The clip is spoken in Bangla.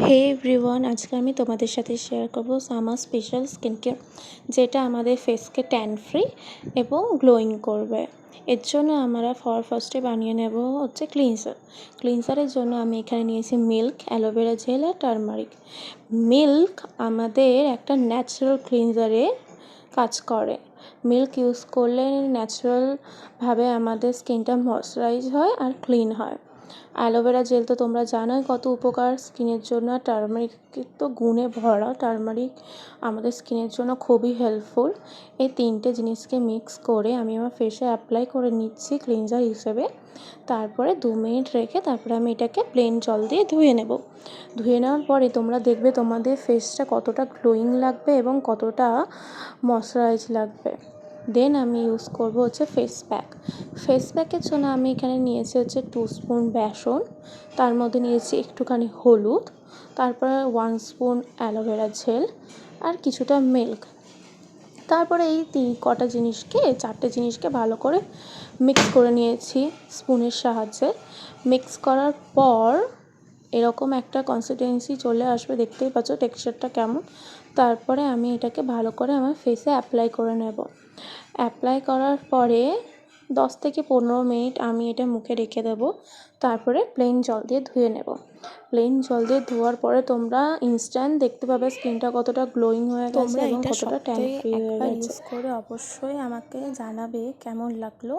হে এভরিওয়ান, আজকে আমি তোমাদের সাথে শেয়ার করব সামার স্পেশাল স্কিন কেয়ার, যেটা আমাদের ফেসকে ট্যান ফ্রি এবং গ্লোয়িং করবে। এর জন্য আমরা ফার্স্টে বানিয়ে নেব হচ্ছে ক্লিনজারের জন্য আমি এখানে নিয়েছি মিল্ক, অ্যালোভেরা জেল আর টারমারিক। মিল্ক আমাদের একটা ন্যাচারাল ক্লিনজারে কাজ করে। মিল্ক ইউজ করলে ন্যাচারালভাবে আমাদের স্কিনটা ময়শ্চারাইজ হয় আর ক্লিন হয়। অ্যালোভেরা জেল তো তোমরা জানোই কত উপকার স্কিনের জন্য, আর টারমারিক তো গুণে ভরা। টারমারিক আমাদের স্কিনের জন্য খুবই হেল্পফুল। এই তিনটে জিনিসকে মিক্স করে আমি আমার ফেসে অ্যাপ্লাই করে নিচ্ছি ক্লিনজার হিসেবে। তারপরে 2 মিনিট রেখে তারপরে আমি এটাকে প্লেন জল দিয়ে ধুয়ে নেব। ধুয়ে নেওয়ার পরে তোমরা দেখবে তোমাদের ফেসটা কতটা গ্লোয়িং লাগবে এবং কতটা ময়শ্চারাইজ লাগবে। দেন আমি ইউজ করব হচ্ছে ফেস প্যাকের জন্য আমি এখানে নিয়েছি হচ্ছে 2 স্পুন বেসন, তার মধ্যে নিয়েছি একটুখানি হলুদ, তারপরে 1 স্পুন অ্যালোভেরা জেল আর কিছুটা মিল্ক। তারপরে এই চারটে জিনিসকে ভালো করে মিক্স করে নিয়েছি স্পুনের সাহায্যে। মিক্স করার পর এরকম একটা কনসিস্টেন্সি চলে আসবে, দেখতেই পাচ্ছ টেক্সচারটা কেমন। তারপরে আমি এটাকে ভালো করে আমার ফেসে অ্যাপ্লাই করে নেব। অ্যাপ্লাই করার পরে 10 থেকে 15 মিনিট আমি এটা মুখে রেখে দেবো। তারপরে প্লেন জল দিয়ে ধুয়ে নেব। প্লেন জল দিয়ে ধোয়ার পরে তোমরা ইনস্ট্যান্ট দেখতে পাবে স্কিনটা কতটা গ্লোয়িং হয়ে গেছে এবং কতটা ট্যান ফ্রি হয়ে গেছে। ইউজ করে অবশ্যই আমাকে জানাবে কেমন লাগলো।